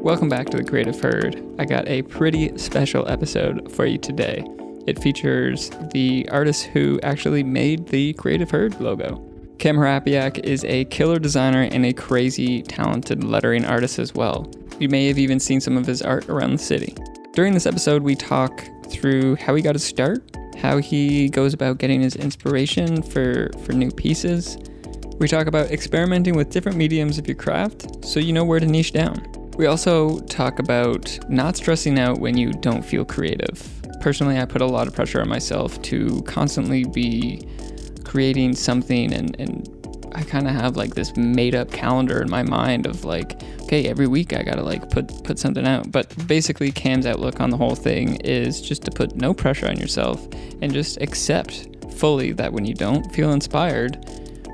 Welcome back to the Creative Herd. I got a pretty special episode for you today. It features the artist who actually made the Creative Herd logo. Cam Harapiak is a killer designer and a crazy talented lettering artist as well. You may have even seen some of his art around the city. During this episode, we talk through how he got his start, how he goes about getting his inspiration for new pieces. We talk about experimenting with different mediums of your craft so you know where to niche down. We also talk about not stressing out when you don't feel creative. Personally, I put a lot of pressure on myself to constantly be creating something, and I kind of have like this made up calendar in my mind of like, okay, every week I gotta like put something out. But basically Cam's outlook on the whole thing is just to put no pressure on yourself and just accept fully that when you don't feel inspired,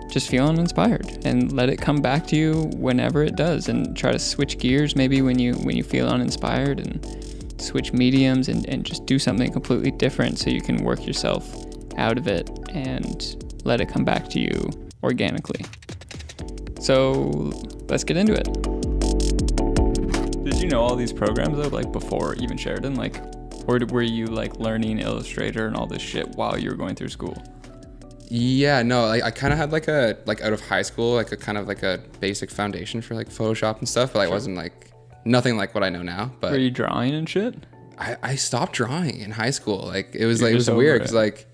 just feel uninspired and let it come back to you whenever it does, and try to switch gears maybe when you feel uninspired, and switch mediums and just do something completely different so you can work yourself out of it and let it come back to you organically. So let's get into it. Did you know all these programs though, like before even Sheridan? Like, or were you like learning Illustrator and all this shit while you were going through school? Yeah, no, I kind of had like out of high school, like a kind of like a basic foundation for like Photoshop and stuff, but I wasn't like, nothing like what I know now. But were you drawing and shit? I stopped drawing in high school. Like it was weird because like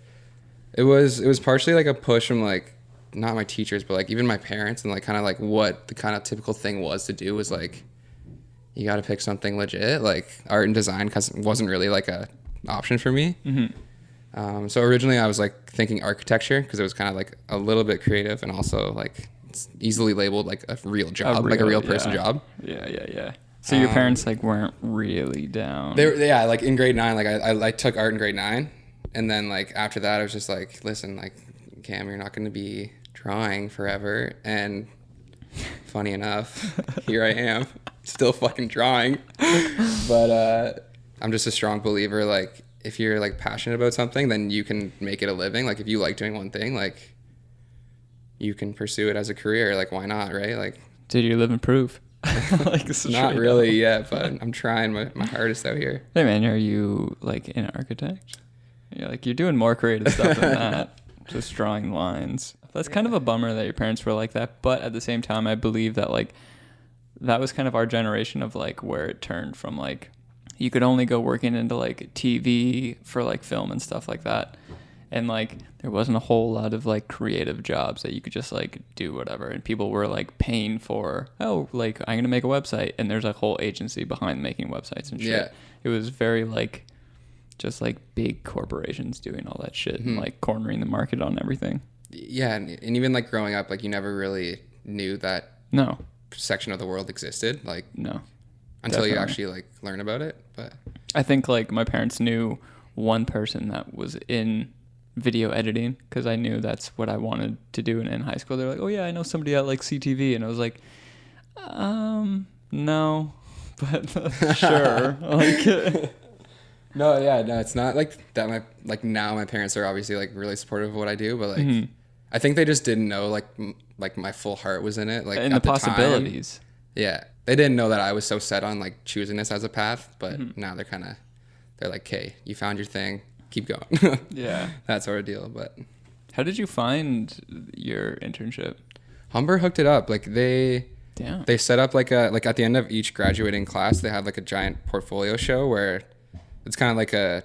it was partially like a push from like, not my teachers, but like even my parents, and like kind of like what the kind of typical thing was to do was like, you got to pick something legit. Like art and design wasn't really like a option for me. Mm-hmm. So originally I was like thinking architecture because it was kind of like a little bit creative and also like it's easily labeled like a real job, like a real person job. Yeah. So your parents like weren't really down. Yeah, like in grade 9, like I took art in grade 9, and then like after that I was just like, listen, like Cam, you're not going to be drawing forever. And funny enough, here I am still fucking drawing. But I'm just a strong believer, like if you're like passionate about something, then you can make it a living. Like if you like doing one thing, like you can pursue it as a career. Like why not, right? Like, did you live in proof? Like not really yet, but I'm trying my hardest out here. Hey man, are you like an architect? You're doing more creative stuff than that. Just drawing lines. That's kind of a bummer that your parents were like that, but at the same time I believe that like that was kind of our generation of like where it turned from like you could only go working into like TV for like film and stuff like that, and like there wasn't a whole lot of like creative jobs that you could just like do whatever, and people were like paying for, oh, like I'm gonna make a website, and there's a whole agency behind making websites and shit. Yeah. It was very like just like big corporations doing all that shit, mm-hmm. and like cornering the market on everything. Yeah, and even like growing up, like you never really knew that section of the world existed, like until you actually like learn about it. But I think like my parents knew one person that was in video editing because I knew that's what I wanted to do in high school. They're like, oh yeah, I know somebody at like CTV, and I was like, no, but sure. Like no, it's not like that. Now my parents are obviously like really supportive of what I do, but like mm-hmm. I think they just didn't know like my full heart was in it, like and the possibilities. Yeah, they didn't know that I was so set on like choosing this as a path, but mm-hmm. now they're like, hey, you found your thing, keep going. Yeah, that sort of deal. But how did you find your internship? Humber hooked it up. Like they set up like at the end of each graduating class, they have like a giant portfolio show where it's kind of like a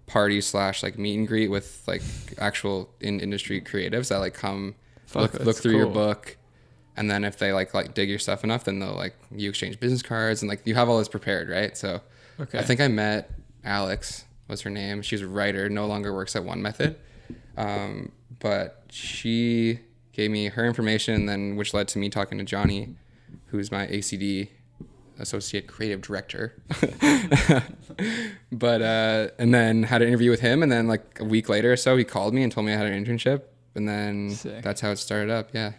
party / like meet and greet with like actual industry creatives that like come look through your book. And then if they like dig your stuff enough, then they'll like you exchange business cards and like you have all this prepared, right? So I think I met Alex, was her name. She's a writer, no longer works at One Method. But she gave me her information, and then which led to me talking to Johnny, who's my ACD associate creative director. But and then had an interview with him, and then like a week later or so he called me and told me I had an internship, and then that's how it started up. Yeah.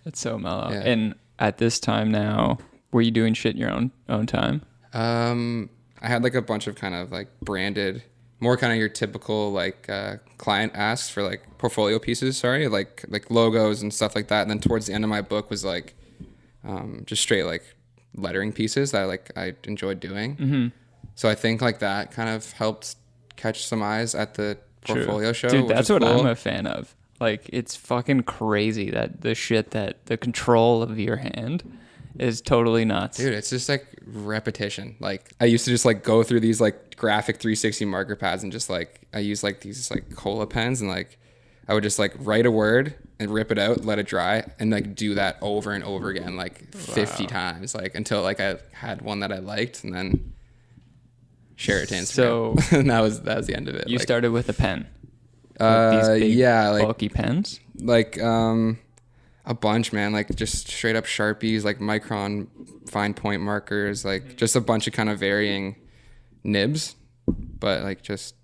That's so mellow. Yeah. And at this time now, were you doing shit in your own time? I had like a bunch of kind of like branded, more kind of your typical like client asks for like portfolio pieces, like logos and stuff like that. And then towards the end of my book was like just straight like lettering pieces that like I enjoyed doing. So I think like that kind of helped catch some eyes at the portfolio show. Dude, that's what cool. I'm a fan of. Like, it's fucking crazy that the control of your hand is totally nuts. Dude, it's just like repetition. Like I used to just like go through these like graphic 360 marker pads and just like I use like these like cola pens and like I would just like write a word and rip it out, let it dry, and like do that over and over again, like 50 times, like until like I had one that I liked, and then share it to Instagram. So that was the end of it. You like, started with a pen. These big, like bulky pens. Like a bunch, man. Like just straight up Sharpies, like Micron fine point markers, like just a bunch of kind of varying nibs, but like just.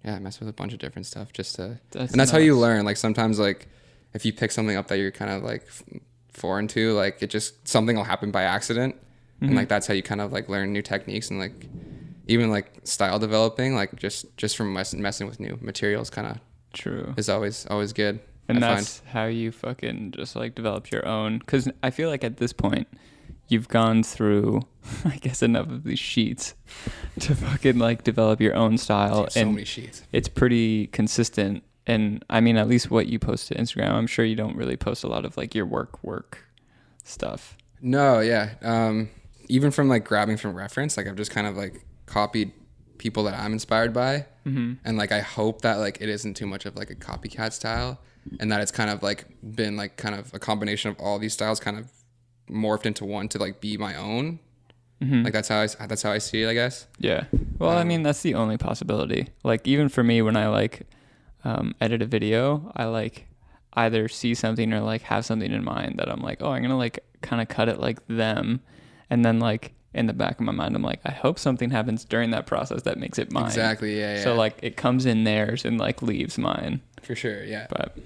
Yeah, I mess with a bunch of different stuff just to, and that's how you learn. Like sometimes, like if you pick something up that you're kind of like foreign to, like it just something will happen by accident, and like that's how you kind of like learn new techniques and like even like style developing, like just from messing with new materials, kind of true is always good. And that's how you fucking just like develop your own. Because I feel like at this point, you've gone through, I guess, enough of these sheets to fucking like develop your own style. So many sheets. It's pretty consistent. And I mean, at least what you post to Instagram, I'm sure you don't really post a lot of like your work stuff. No, yeah. Even from like grabbing from reference, like I've just kind of like copied people that I'm inspired by. And like I hope that like it isn't too much of like a copycat style, and that it's kind of like been like kind of a combination of all these styles kind of morphed into one to like be my own. Like that's how I see it, I guess. Yeah. Well, I mean, that's the only possibility. Like even for me, when I like edit a video, I like either see something or like have something in mind that I'm like, oh, I'm gonna like kind of cut it like them, and then like in the back of my mind, I'm like, I hope something happens during that process that makes it mine. Exactly. Yeah. So like it comes in theirs and like leaves mine. For sure. Yeah. But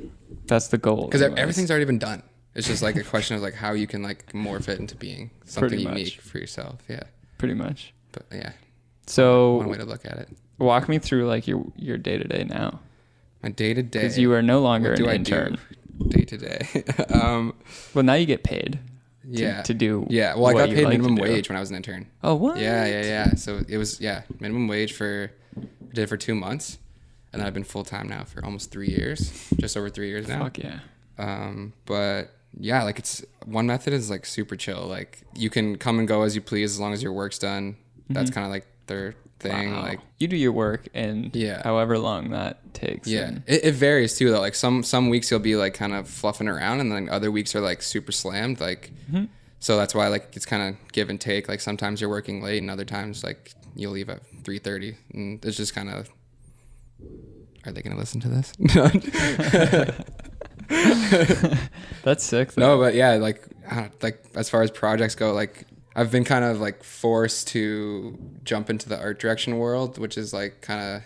that's the goal. Because everything's already been done. It's just like a question of like how you can like morph it into being something unique for yourself. Yeah. Pretty much. But yeah. So one way to look at it. Walk me through like your day to day now. My day to day. Because you are no longer an intern. Day to day. Well, now you get paid. Yeah. To do. Yeah. Well, I got paid minimum wage when I was an intern. Oh, what? Yeah. So it was minimum wage I did it for 2 months, and then I've been full time now for almost 3 years, just over 3 years now. Fuck yeah. But yeah, like it's one method is like super chill. Like you can come and go as you please as long as your work's done. That's kind of like their thing. Wow. Like you do your work and however long that takes. Yeah, it varies too though. Like some weeks you'll be like kind of fluffing around, and then other weeks are like super slammed. Like so that's why like it's kind of give and take. Like sometimes you're working late, and other times like you'll leave at 3:30, and it's just kind of. Are they gonna listen to this? That's sick though. No, but yeah, like as far as projects go, like I've been kind of like forced to jump into the art direction world, which is like kind of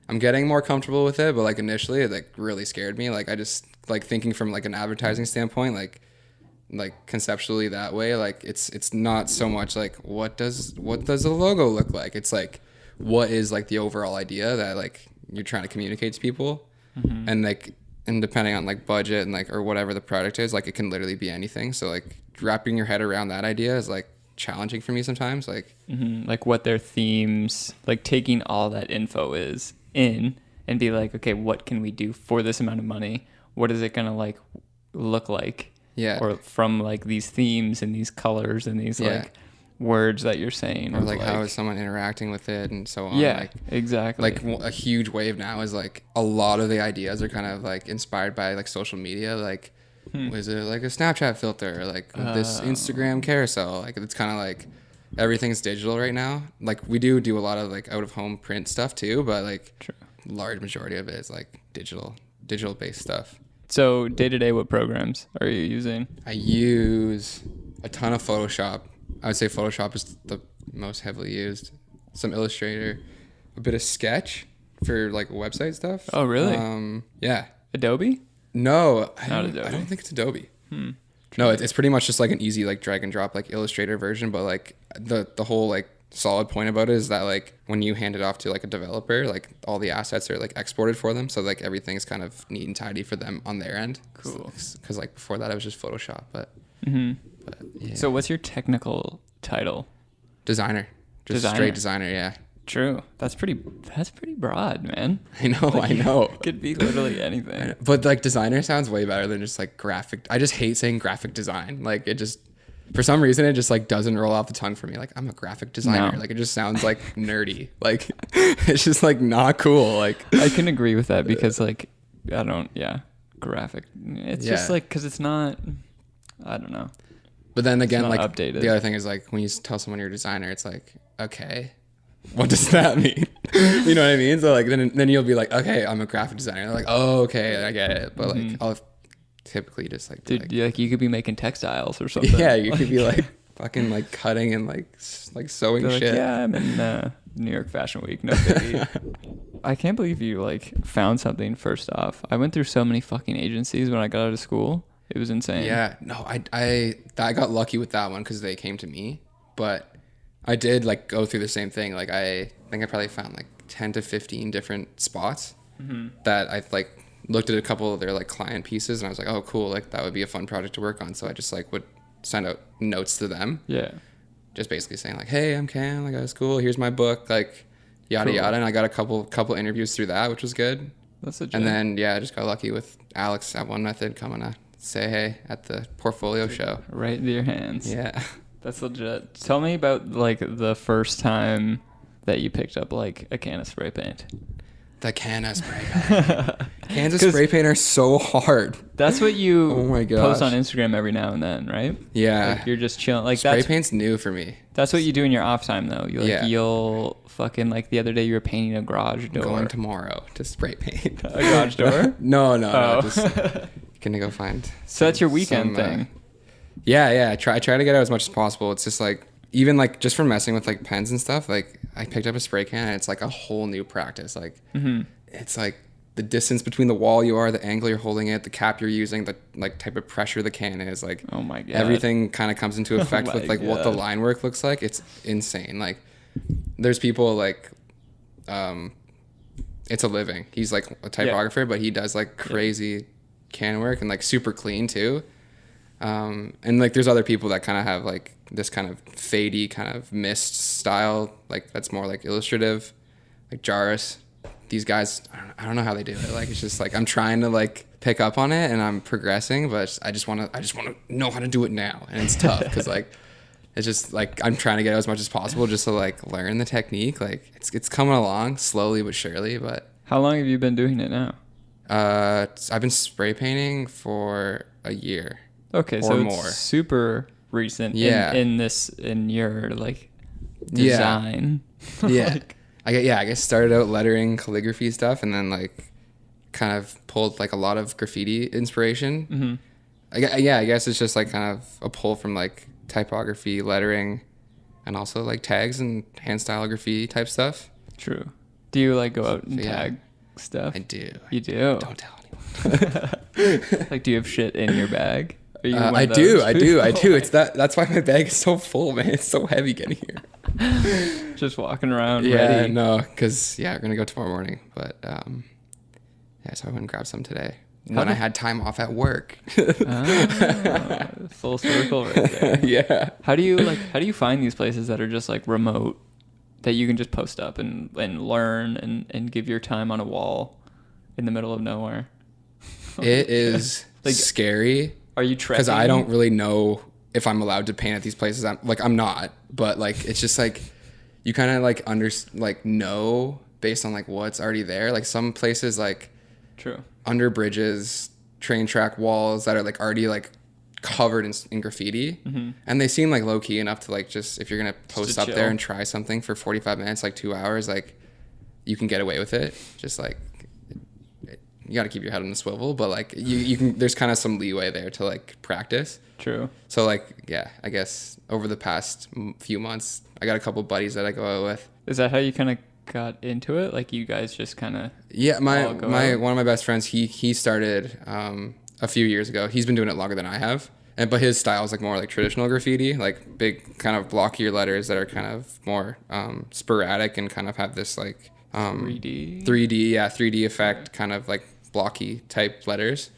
I'm getting more comfortable with it, but like initially it like really scared me. Like I just like thinking from like an advertising standpoint, like conceptually that way, like it's not so much like what does a logo look like? It's like what is like the overall idea that like you're trying to communicate to people, and like and depending on like budget and like or whatever the product is, like it can literally be anything. So like wrapping your head around that idea is like challenging for me sometimes. Like like what their themes, like taking all that info is in and be like, okay, what can we do for this amount of money? What is it gonna like look like? Yeah. Or from like these themes and these colors and these like words that you're saying, or like how is someone interacting with it and so on. Yeah, like, exactly. Like a huge wave now is like a lot of the ideas are kind of like inspired by like social media. Like was it like a Snapchat filter or like this Instagram carousel? Like it's kind of like everything's digital right now. Like we do a lot of like out of home print stuff too, but like large majority of it is like digital based stuff. So day to day, what programs are you using? I use a ton of Photoshop. I would say Photoshop is the most heavily used. Some Illustrator, a bit of Sketch for like website stuff. Oh, really? Yeah. Adobe? No, Not Adobe. I don't think it's Adobe. No, it's pretty much just like an easy like drag and drop like Illustrator version. But like the whole like solid point about it is that like when you hand it off to like a developer, like all the assets are like exported for them. So like everything's kind of neat and tidy for them on their end. Cool. Because like before that it was just Photoshop, but But yeah. So what's your technical title? Designer. Just Designer. straight designer, yeah. True. That's pretty broad, man. I know. It could be literally anything. But like designer sounds way better than just like graphic. I just hate saying graphic design. Like it just, for some reason, it just like doesn't roll off the tongue for me. Like I'm a graphic designer. No. Like it just sounds like nerdy. Like it's just like not cool. Like I can agree with that because like, graphic. It's just like, cause it's not, I don't know. But then again, like updated. The other thing is like when you tell someone you're a designer, it's like, okay, what does that mean? You know what I mean? So like then you'll be like, okay, I'm a graphic designer. They're like, oh, okay, I get it. But like I'll typically just like, dude, like you could be making textiles or something. yeah, you could be like fucking like cutting and like sewing like, shit. yeah, I'm in New York Fashion Week. No biggie. I can't believe you like found something. First off, I went through so many fucking agencies when I got out of school. It was insane. Yeah, no, I got lucky with that one because they came to me, but I did like go through the same thing. Like I think I probably found like 10 to 15 different spots that I like looked at a couple of their like client pieces and I was like, oh cool, like that would be a fun project to work on. So I just like would send out notes to them. Yeah. Just basically saying like, hey, I'm Cam, like I was cool, here's my book, like yada yada. And I got a couple interviews through that, which was good. That's legit. And then I just got lucky with Alex at One Method coming to say hey at the portfolio show. Right into your hands. Yeah. That's legit. Tell me about like the first time that you picked up like a can of spray paint. The can of spray paint. Cans of spray paint are so hard. That's what you oh my gosh. post on Instagram every now and then, right? Yeah. Like you're just chilling. Like spray paint's new for me. That's what you do in your off time though. You'll fucking like the other day you were painting a garage door. Going tomorrow to spray paint. A garage door? No, just gonna go find. So that's your weekend thing. Yeah. I try to get out as much as possible. It's just like even like just from messing with like pens and stuff. Like I picked up a spray can and it's like a whole new practice. Like it's like the distance between the wall you are, the angle you're holding it, the cap you're using, the like type of pressure the can is. Like oh my god, everything kind of comes into effect with like what the line work looks like. It's insane. Like there's people like it's a living. He's like a typographer, but he does like crazy can work and like super clean too. And like there's other people that kind of have like this kind of fadey kind of mist style, like that's more like illustrative, like Jarvis. These guys, I don't know how they do it. Like it's just like I'm trying to like pick up on it and I'm progressing, but I just want to know how to do it now, and it's tough because like it's just like I'm trying to get out as much as possible just to like learn the technique. Like it's coming along slowly but surely. But how long have you been doing it now? I've been spray painting for a year. Okay, so more. It's super recent. Yeah. in your like design. Yeah. Like, I guess started out lettering, calligraphy stuff, and then like kind of pulled like a lot of graffiti inspiration. I guess it's just like kind of a pull from like typography, lettering, and also like tags and hand stylography type stuff. True. Do you like go out and tag stuff? I do. You do? Don't tell anyone. Like, do you have shit in your bag? Are you I do. It's that's why my bag is so full, man. It's so heavy getting here. Just walking around Yeah, ready. no, because we're gonna go tomorrow morning, but so I went and grabbed some today when I had time off at work. Full circle right there. Yeah. How do you find these places that are just like remote that you can just post up and learn and give your time on a wall in the middle of nowhere? It is like scary. Are you trekking? Because I don't really know if I'm allowed to paint at these places. I'm not, but like it's just like you kind of like know based on like what's already there. Like some places like under bridges, train track walls that are like already like covered in graffiti, and they seem like low key enough to like just if you're gonna post up there and try something for 45 minutes, like 2 hours, like you can get away with it. Just like you got to keep your head on the swivel, but like you can, there's kind of some leeway there to like practice. True. So like, I guess over the past few months, I got a couple buddies that I go out with. Is that how you kind of got into it? Like you guys just kind of... Yeah, my one of my best friends, he started a few years ago. He's been doing it longer than I have. But his style is like more like traditional graffiti, like big kind of blockier letters that are kind of more sporadic and kind of have this like 3D effect, kind of like blocky type letters.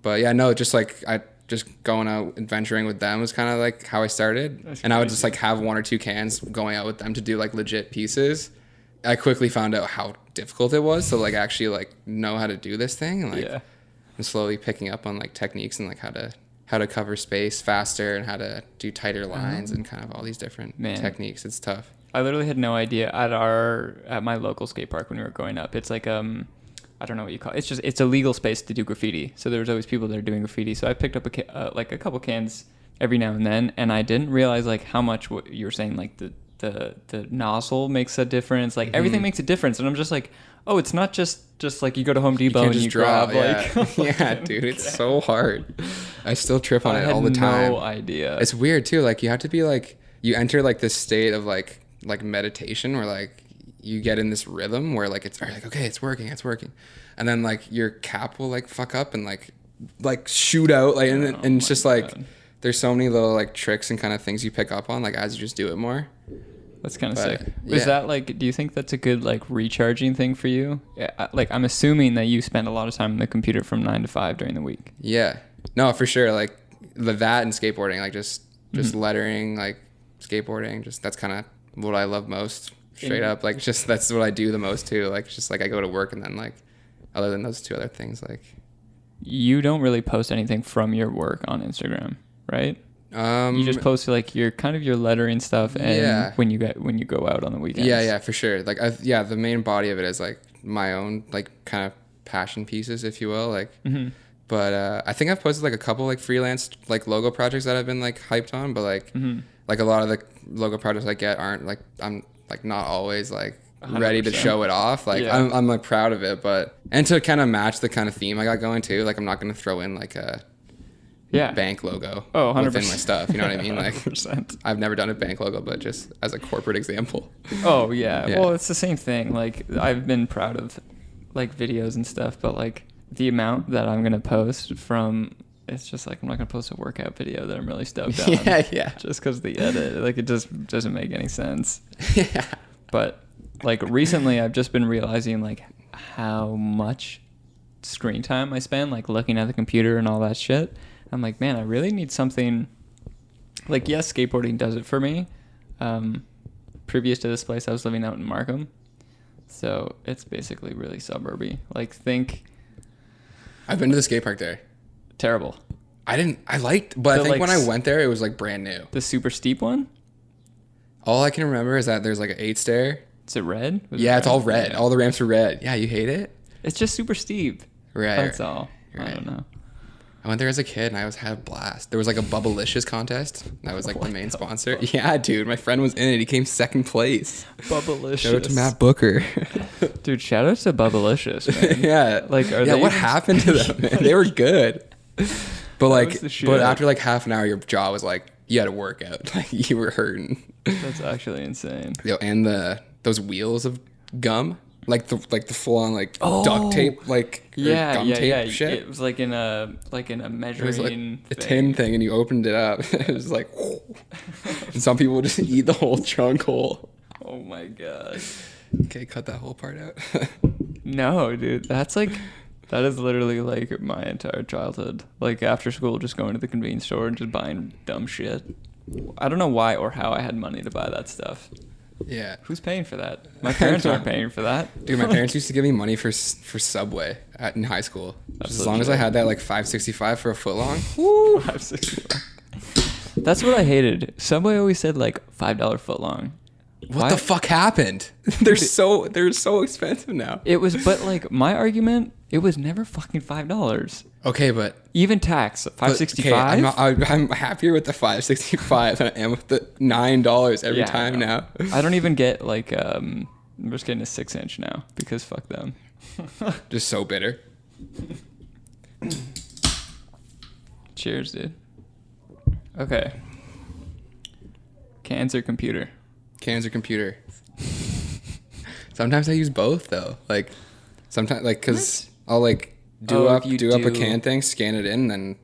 But yeah, no, just like just going out adventuring with them was kind of like how I started. And I would just like have 1 or 2 cans going out with them to do like legit pieces. I quickly found out how difficult it was to like actually like know how to do this thing, and like I'm slowly picking up on like techniques and like how to cover space faster and how to do tighter lines and kind of all these different techniques. It's tough. I literally had no idea at my local skate park when we were growing up. It's like I don't know what you call it. It's a legal space to do graffiti. So there was always people there doing graffiti. So I picked up like a couple cans every now and then, and I didn't realize like how much what you were saying, like the nozzle makes a difference. Like everything makes a difference. And I'm just like, oh, it's not just like you go to Home Depot and you grab like yeah, dude, it's so hard. I still trip on it all the time. No idea. It's weird too. Like you have to be like, you enter like this state of like meditation where like you get in this rhythm where like it's like, okay, it's working, and then like your cap will like fuck up and like shoot out like, and it's just like there's so many little like tricks and kind of things you pick up on like as you just do it more. That's kind of sick. Is that like, do you think that's a good like recharging thing for you? Yeah, like I'm assuming that you spend a lot of time on the computer from 9 to 5 during the week. Yeah, no, for sure. Like that and skateboarding, like just lettering, like skateboarding, just that's kind of what I love most. Straight up, like just that's what I do the most too. Like it's just like I go to work and then like other than those 2 other things, like you don't really post anything from your work on Instagram, right? You just post like your kind of your lettering stuff and when you go out on the weekends. Yeah, for sure. Like the main body of it is like my own like kind of passion pieces, if you will. Like, but I think I've posted like a couple like freelance like logo projects that I've been like hyped on, but like like a lot of the logo projects I get aren't like I'm like not always like 100%. Ready to show it off. Like I'm like proud of it, but and to kind of match the kind of theme I got going too. Like I'm not gonna throw in like a bank logo 100%. within my stuff. You know what I mean? Like 100%. I've never done a bank logo, but just as a corporate example. Oh yeah. Well, it's the same thing. Like I've been proud of like videos and stuff, but like the amount that I'm gonna post from, it's just like I'm not gonna post a workout video that I'm really stoked on. Yeah. Just because the edit, like it just doesn't make any sense. Yeah. But like recently, I've just been realizing like how much screen time I spend like looking at the computer and all that shit. I'm like, man, I really need something. Like, yes, skateboarding does it for me. Previous to this place, I was living out in Markham, so it's basically really suburby. Like, I've been to the skate park there. Terrible. I liked, but I think when I went there, it was like brand new. The super steep one? All I can remember is that there's like an 8-stair. Is it red? It's all red. Yeah. All the ramps are red. Yeah, you hate it? It's just super steep. Right. That's all. Right. I don't know. I went there as a kid and I had a blast. There was like a Bubblicious contest. That was like the main sponsor. Yeah, dude. My friend was in it. He came 2nd place. Bubblicious. Shout out to Matt Booker. Dude, shout out to Bubblicious, man. Yeah. Like, what happened to them, man? They were good. But like, but after like half an hour, your jaw was like, you had to work out. Like you were hurting. That's actually insane. Yo, and those wheels of gum. Like the full on like duct tape like gum tape shit. It was like in a measuring. It was like a tin thing, and you opened it up. It was like, and some people would just eat the whole chunk whole. Oh my god. Okay, cut that whole part out. No, dude, that is literally like my entire childhood. Like after school, just going to the convenience store and just buying dumb shit. I don't know why or how I had money to buy that stuff. Yeah. Who's paying for that? My parents aren't paying for that. Dude, my parents used to give me money for Subway in high school. As long as I had that like $5.65 for a foot long. Woo! $5.65. That's what I hated. Subway always said like $5 foot long. What the fuck happened? They're so expensive now. It was, but like my argument, it was never fucking $5. Okay, but even tax $5.65. Okay, I'm happier with the $5.65 than I am with the $9 every time now. I don't even get like I'm just getting a 6-inch now because fuck them. Just so bitter. Cheers, dude. Okay. Cans or computer? Cans or computer? Sometimes I use both though. Like sometimes like because I'll like do up a can thing, scan it in, and then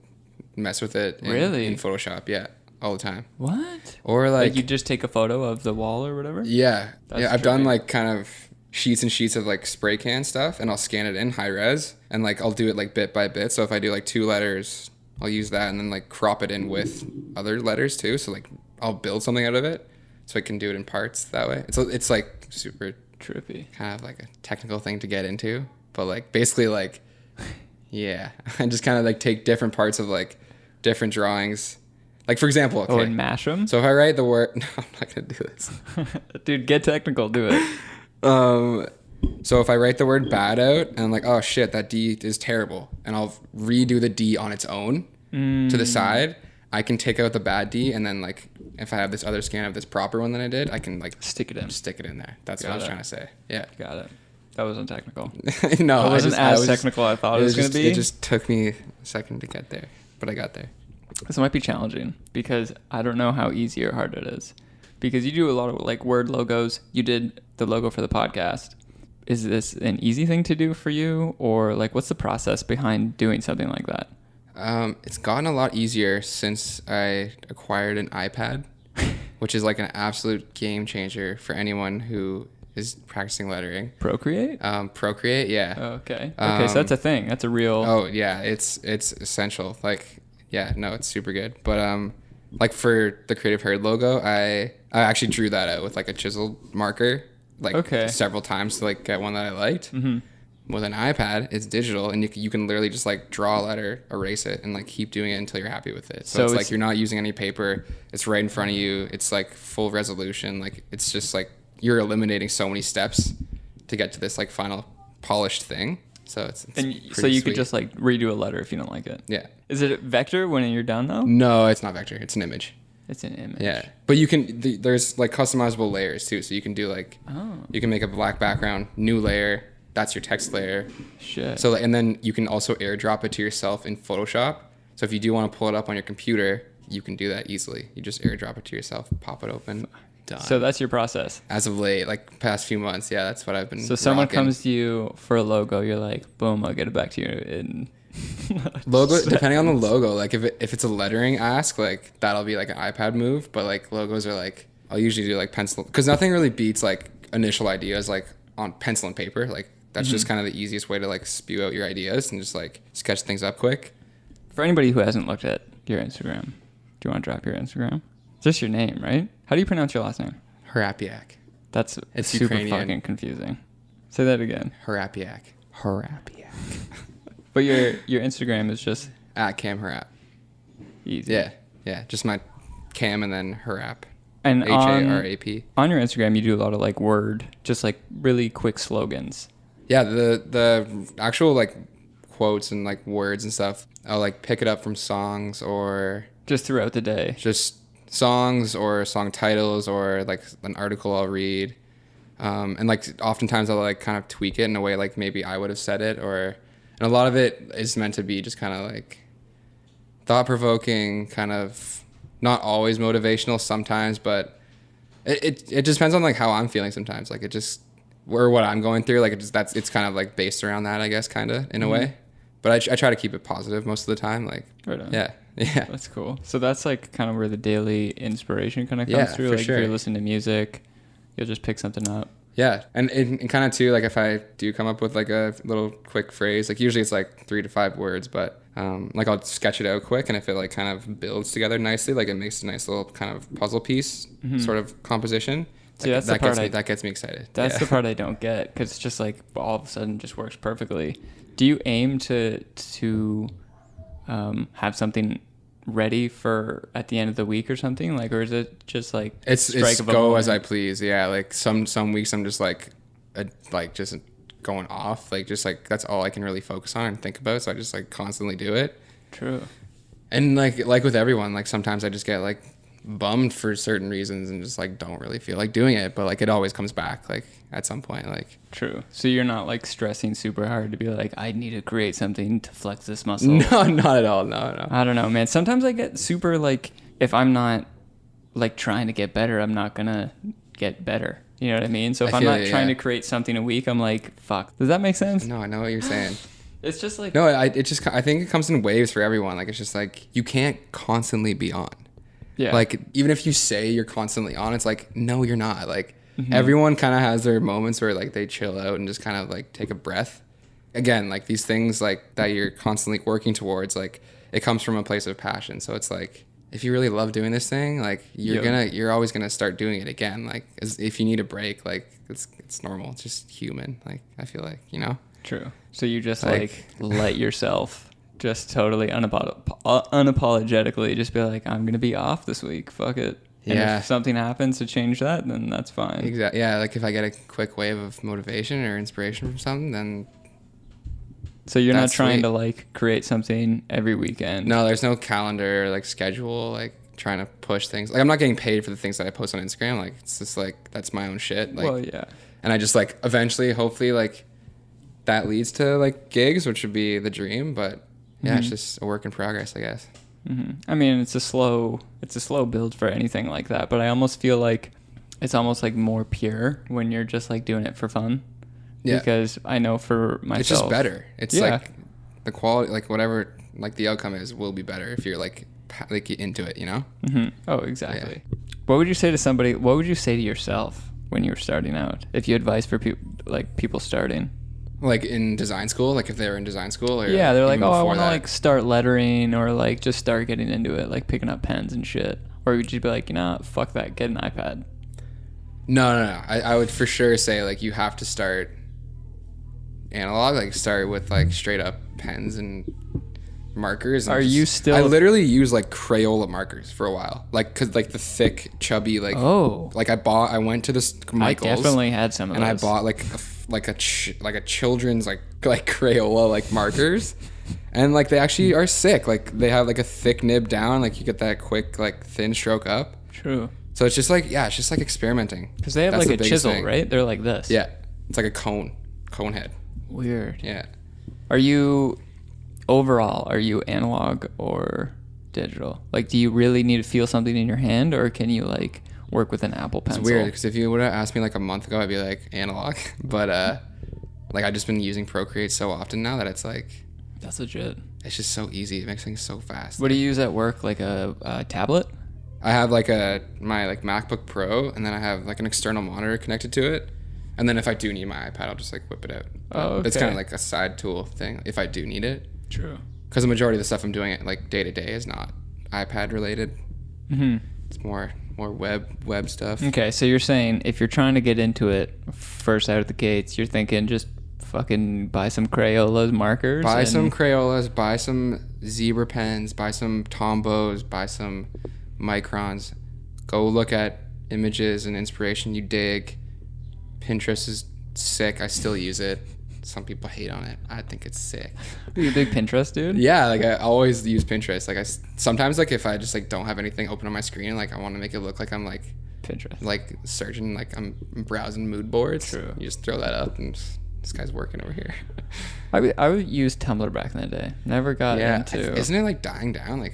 mess with it in Photoshop. Yeah, all the time. What? Or like you just take a photo of the wall or whatever? Yeah. I've done like kind of sheets and sheets of like spray can stuff, and I'll scan it in high res, and like I'll do it like bit by bit. So if I do like 2 letters I'll use that and then like crop it in with other letters too. So like I'll build something out of it, so I can do it in parts that way. It's like super trippy, kind of like a technical thing to get into, but like basically like, yeah, I just kind of like take different parts of like different drawings. Like for example, okay. Oh, and mash them. So if I write the word, no, I'm not gonna do this. Dude, get technical. Do it. So if I write the word bad out and I'm like, oh shit, that D is terrible, and I'll redo the D on its own to the side, I can take out the bad D, and then like if I have this other scan of this proper one that I did, I can like stick it in there. That's what I was trying to say. Yeah. Got it. That wasn't technical. No, it wasn't as technical as I thought it was going to be. It just took me a second to get there, but I got there. This might be challenging because I don't know how easy or hard it is. Because you do a lot of like word logos. You did the logo for the podcast. Is this an easy thing to do for you, or like what's the process behind doing something like that? It's gotten a lot easier since I acquired an iPad, which is like an absolute game changer for anyone who is practicing lettering. Procreate? Procreate, yeah. Okay. Okay, so that's a thing. That's a real... Oh, yeah. It's essential. Like, yeah, no, it's super good. But like for the Creative Herd logo, I actually drew that out with like a chiseled marker, like several times to like get one that I liked. Mm-hmm. With an iPad, it's digital, and you can literally just like draw a letter, erase it, and like keep doing it until you're happy with it. So it's like you're not using any paper. It's right in front of you. It's like full resolution. Like it's just like you're eliminating so many steps to get to this like final polished thing. So it's so you could just like redo a letter if you don't like it. Yeah. Is it a vector when you're done though? No, it's not vector. It's an image. It's an image. Yeah, but you can there's like customizable layers too. So you can do like you can make a black background, new layer. That's your text layer. Shit. So and then you can also airdrop it to yourself in Photoshop. So if you do want to pull it up on your computer, you can do that easily. You just airdrop it to yourself, pop it open, done. So that's your process. As of late, like past few months, yeah, that's what I've been. So someone comes to you for a logo, you're like, boom, I'll get it back to you in. Logo, depending on the logo, like if it's a lettering ask, like that'll be like an iPad move. But like logos are like, I'll usually do like pencil, because nothing really beats like initial ideas like on pencil and paper. Like that's just kind of the easiest way to like spew out your ideas and just like sketch things up quick. For anybody who hasn't looked at your Instagram, do you want to drop your Instagram? It's just your name, right? How do you pronounce your last name? Harapiak. It's super Ukrainian. Fucking confusing. Say that again. Harapiak. But your Instagram is just at Cam Harap. Easy. Yeah. Just my Cam and then Harap. And HARAP. On your Instagram, you do a lot of like just like really quick slogans. Yeah, the actual like quotes and like words and stuff, I'll like pick it up from songs or just throughout the day. Just songs or song titles or like an article I'll read. And like oftentimes I'll like kind of tweak it in a way like maybe I would have said it, and a lot of it is meant to be just kind of like thought-provoking, kind of not always motivational sometimes, but it just depends on like how I'm feeling sometimes. Like it just, or what I'm going through, like it's kind of like based around that, I guess, kind of in a way. But I try to keep it positive most of the time. Like, right on. Yeah. That's cool. So that's like kind of where the daily inspiration kind of comes through. For like sure. If you're listening to music, you'll just pick something up. Yeah. And kind of too, like if I do come up with like a little quick phrase, like usually it's like 3 to 5 words, but like I'll sketch it out quick, and if it like kind of builds together nicely, like it makes a nice little kind of puzzle piece sort of composition. See, that's the part that gets me excited. That's the part I don't get, because it's just like all of a sudden just works perfectly. Do you aim to have something ready for at the end of the week or something, like, or is it just like it's go as I please? Yeah, like some weeks I'm just like just going off, like just like that's all I can really focus on and think about, so I just like constantly do it. True. And like with everyone, like sometimes I just get like bummed for certain reasons and just like don't really feel like doing it, but like it always comes back like at some point. Like, true. So you're not like stressing super hard to be like, I need to create something to flex this muscle? No, not at all. No. I don't know, man. Sometimes I get super like, if I'm not like trying to get better, I'm not gonna get better. You know what I mean? So if I'm not trying to create something a week, I'm like, fuck. Does that make sense? No, I know what you're saying. It's just like, no, I think it comes in waves for everyone. Like it's just like you can't constantly be on. Yeah. Like even if you say you're constantly on, it's like, no, you're not. Like everyone kind of has their moments where like they chill out and just kind of like take a breath. Again, like these things like that you're constantly working towards, like it comes from a place of passion. So it's like, if you really love doing this thing, like you're always gonna start doing it again. Like if you need a break, like it's normal. It's just human. Like I feel like, you know. True. So you just like let yourself just totally unapologetically just be like, I'm gonna be off this week. Fuck it. And if something happens to change that, then that's fine. Exactly. Yeah. Like if I get a quick wave of motivation or inspiration from something, then. So you're not trying to like create something every weekend. No, there's no calendar, like schedule, like trying to push things. Like I'm not getting paid for the things that I post on Instagram. Like it's just like, that's my own shit. Like, well, yeah. And I just like eventually, hopefully like that leads to like gigs, which would be the dream. But yeah, it's just a work in progress, I guess. I mean, it's a slow build for anything like that. But I almost feel like it's almost like more pure when you're just like doing it for fun. Yeah. Because I know for myself, it's just better. It's like the quality, like whatever, like the outcome is, will be better if you're like into it, you know? Oh, exactly. Yeah. What would you say to somebody? What would you say to yourself when you were starting out? If you advise for people starting, like in design school, like if they were in design school, or yeah, they're like, oh, I want to like start lettering or like just start getting into it, like picking up pens and shit. Or would you be like, fuck that, get an iPad? No. I would for sure say like you have to start analog, like start with like straight up pens and markers. And you still? I literally use like Crayola markers for a while, like because like the thick, chubby, like like I went to this Michael's. I definitely had some of those. And I bought like a children's like Crayola like markers, and like they actually are sick. Like they have like a thick nib down, like you get that quick like thin stroke up. True. So it's just like it's just like experimenting. Because they have like a chisel, right? They're like this. Yeah, it's like a cone head. Weird. Yeah. Are you analog or digital? Like, do you really need to feel something in your hand, or can you like work with an Apple Pencil? It's weird because if you would have asked me like a month ago, I'd be like analog. But like I've just been using Procreate so often now that it's like, that's legit. It's just so easy. It makes things so fast. What do you use at work? Like a tablet? I have like my like MacBook Pro, and then I have like an external monitor connected to it. And then if I do need my iPad, I'll just like whip it out. Oh, okay. It's kind of like a side tool thing if I do need it. True. Because the majority of the stuff I'm doing like day to day is not iPad related. It's more web stuff. Okay, so you're saying if you're trying to get into it first out of the gates, you're thinking just fucking buy some Crayolas markers. Buy some Crayolas, buy some zebra pens, buy some Tombos, buy some Microns. Go look at images and inspiration you dig. Pinterest is sick. I still use it. Some people hate on it. I think it's sick. Are you a big Pinterest dude? Yeah, like I always use Pinterest. Like sometimes like if I just like don't have anything open on my screen, like I want to make it look like I'm like Pinterest, like searching, like I'm browsing mood boards. True. You just throw that up and this guy's working over here. I would use Tumblr back in the day. Never got into. Isn't it like dying down? Like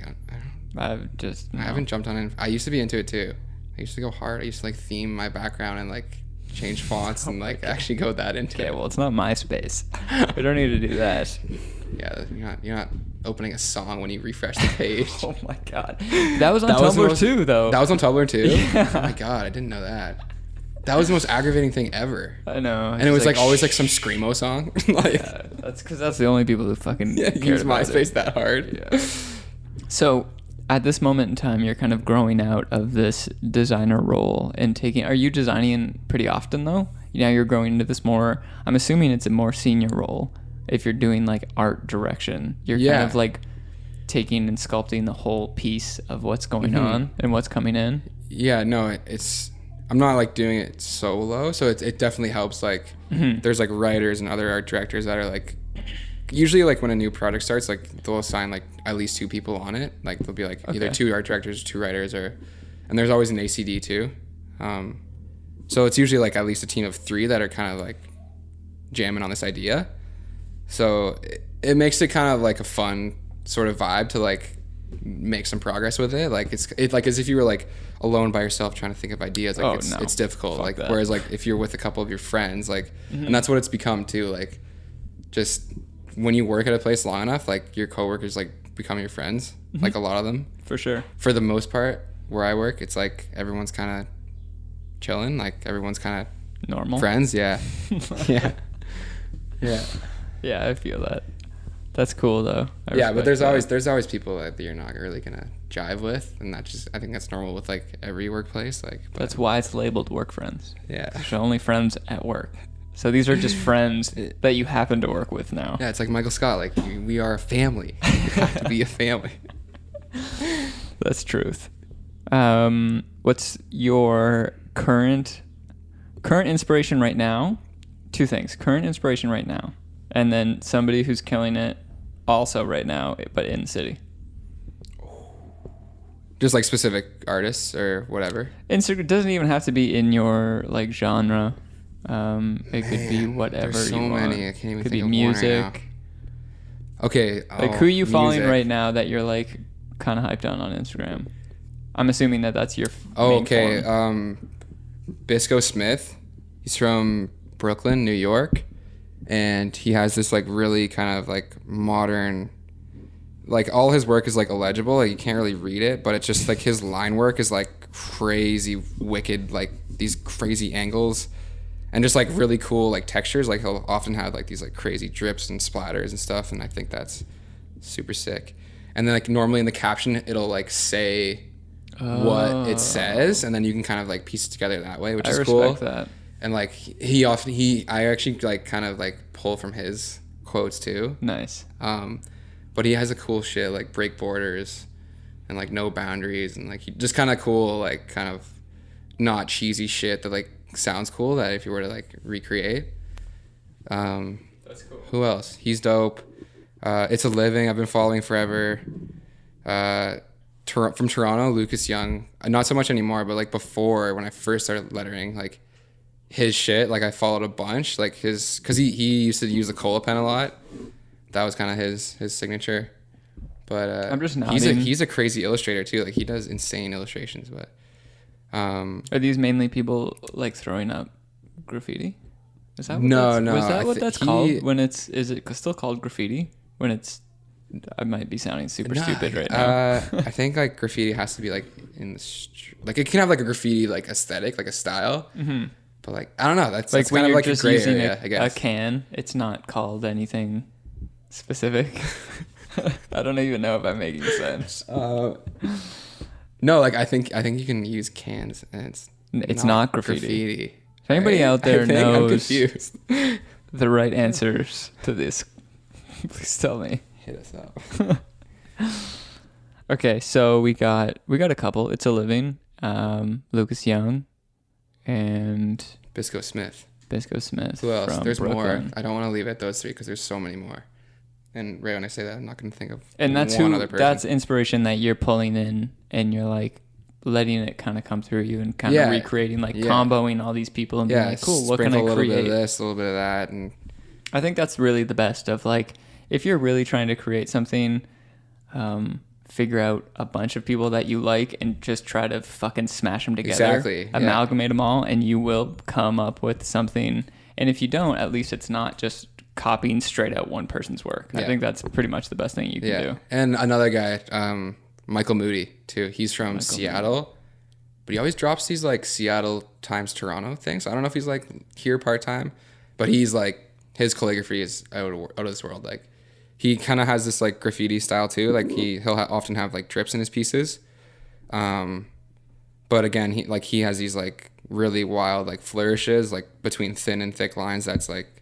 I haven't jumped on it. I used to be into it too. I used to go hard. I used to like theme my background and like change fonts and like actually go that into it. Well, it's not MySpace. We don't need to do that. Yeah, you're not opening a song when you refresh the page. Oh my god, that was on Tumblr too, though. That was on Tumblr too. Yeah. Oh my god, I didn't know that. That was the most aggravating thing ever. I know. And it was like always like some screamo song. Like yeah, that's because that's the only people who fucking use MySpace that hard. Yeah. So at this moment in time, you're kind of growing out of this designer role and are you designing pretty often though? Now you're growing into this more, I'm assuming it's a more senior role. If you're doing like art direction, you're kind of like taking and sculpting the whole piece of what's going on and what's coming in. Yeah, no, I'm not like doing it solo. So it definitely helps. Like there's like writers and other art directors that are like, usually like when a new project starts, like they'll assign like at least 2 people on it. Like they'll be like either 2 art directors, 2 writers, and there's always an ACD too. So it's usually like at least a team of 3 that are kind of like jamming on this idea. So it makes it kind of like a fun sort of vibe to like make some progress with it. Like it's like as if you were like alone by yourself trying to think of ideas. Like it's difficult. Fuck like that. Whereas like if you're with a couple of your friends, like and that's what it's become too. Like just when you work at a place long enough, like your coworkers like become your friends. Like a lot of them. For sure. For the most part, where I work, it's like everyone's kind of chilling. Like everyone's kind of normal friends. Yeah. Yeah. Yeah, I feel that. That's cool though. Yeah, but there's always people that you're not really gonna jive with, and I think that's normal with like every workplace. Like, that's why it's labeled work friends. Yeah, there's only friends at work. So these are just friends that you happen to work with now. Yeah, it's like Michael Scott. Like, we are a family. You have to be a family. That's truth. What's your current inspiration right now? Two things: current inspiration right now, and then somebody who's killing it also right now, but in the city. Just like specific artists or whatever. Instagram doesn't even have to be in your like genre. It could be whatever there's so you want. many. I can't even It could think be of music. one right now. Okay. Like, who are you following right now that you're like kind of hyped on Instagram? I'm assuming that's your main form. Bisco Smith. He's from Brooklyn, New York, and he has this like really kind of like modern, like all his work is like illegible, like you can't really read it, but it's just like his line work is like crazy wicked, like these crazy angles and just like really cool like textures. Like he'll often have like these like crazy drips and splatters and stuff, and I think that's super sick. And then like normally in the caption it'll like say what it says, and then you can kind of like piece it together that way, which is cool. I respect that. And like I actually like kind of like pull from his quotes too. Nice. But he has a cool shit like break borders and like no boundaries, and like he just kind of cool, like kind of not cheesy shit that like sounds cool that if you were to like recreate. That's cool. Who else? He's dope. It's a Living, I've been following forever. From Toronto, Lucas Young. Not so much anymore, but like before when I first started lettering, like his shit, like I followed a bunch, like because he used to use the cola pen a lot. That was kind of his signature. But I'm just nodding. He's a crazy illustrator too. Like he does insane illustrations. But are these mainly people like throwing up graffiti? Is that what that's called? When is it still called graffiti? When it's, I might be sounding super stupid right now. I think like graffiti has to be like like it can have like a graffiti like aesthetic, like a style. Mm-hmm. But like I don't know. That's like when kind you're of like just a gray using area, I guess. A can. It's not called anything specific. I don't even know if I'm making sense. No, like I think you can use cans, and it's not graffiti. If anybody out there knows the right answers to this, please tell me. Hit us up. Okay, so we got a couple. It's a Living, Lucas Young, and Bisco Smith. Who else? There's Brooklyn. more. I don't want to leave it at those three because there's so many more. And right when I say that, I'm not going to think of and that's one other person. That's inspiration that you're pulling in, and you're like letting it kind of come through you and kind of recreating, like comboing all these people and being like, cool, what can I create? A little bit of this, a little bit of that. And I think that's really the best of like, if you're really trying to create something, figure out a bunch of people that you like and just try to fucking smash them together. Exactly. Amalgamate them all, and you will come up with something. And if you don't, at least it's not just copying straight out one person's work. I think that's pretty much the best thing you can do. And another guy, Michael Moody too. He's from Seattle, but he always drops these like Seattle times Toronto things. I don't know if he's like here part-time, but he's like, his calligraphy is out of this world. Like he kind of has this like graffiti style too. Like he'll often have like drips in his pieces. But again, he has these like really wild like flourishes like between thin and thick lines. That's like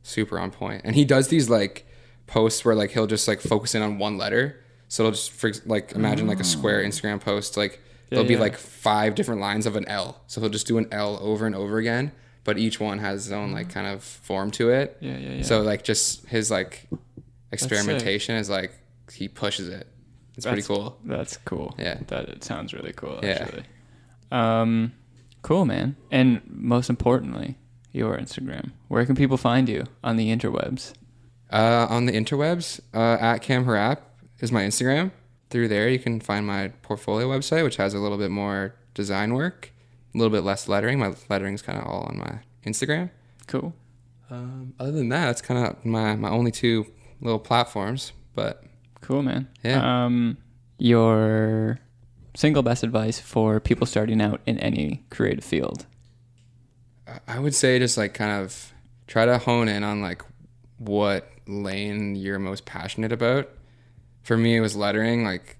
super on point. And he does these like posts where like he'll just like focus in on one letter. So it'll just like imagine like a square Instagram post. Like there'll be like 5 different lines of an L. So he'll just do an L over and over again, but each one has its own like kind of form to it. Yeah. So like just his like experimentation is like he pushes it. It's pretty cool. That's cool. Yeah. It sounds really cool actually. Cool, man. And most importantly, your Instagram. Where can people find you on the interwebs? On the interwebs, at Cam Harap is my Instagram. Through there, you can find my portfolio website, which has a little bit more design work, a little bit less lettering. My lettering's kind of all on my Instagram. Cool. Other than that, that's kind of my only 2 little platforms. But cool, man. Yeah. Your single best advice for people starting out in any creative field? I would say just like kind of try to hone in on like what lane you're most passionate about. For me, it was lettering. Like,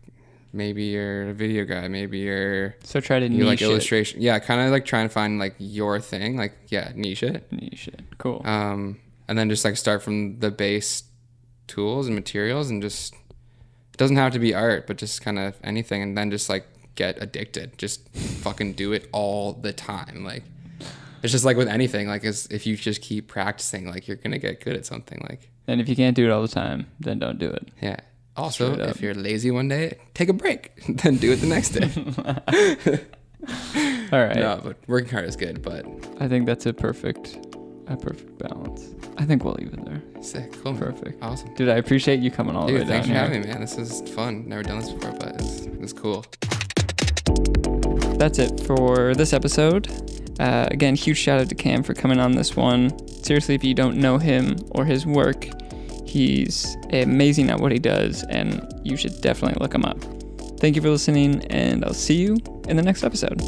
maybe you're a video guy, maybe you're so try to you niche like it. illustration. Yeah, kind of like trying to find like your thing. Like, yeah, niche it. Cool. And then just like start from the base tools and materials, and just, it doesn't have to be art, but just kind of anything, and then just like get addicted. Just fucking do it all the time. Like, it's just like with anything, like, if you just keep practicing, like, you're gonna get good at something. Like, and if you can't do it all the time, then don't do it. Yeah. Also, if you're lazy one day, take a break, then do it the next day. All right. No, but working hard is good, but I think that's a perfect balance. I think we'll leave it there. Sick. Cool. Perfect. Awesome. Dude, I appreciate you coming all the way down thanks for here. having me, man. This is fun. Never done this before, but it's cool. That's it for this episode. Again, huge shout out to Cam for coming on this one. Seriously, if you don't know him or his work, he's amazing at what he does, and you should definitely look him up. Thank you for listening, and I'll see you in the next episode.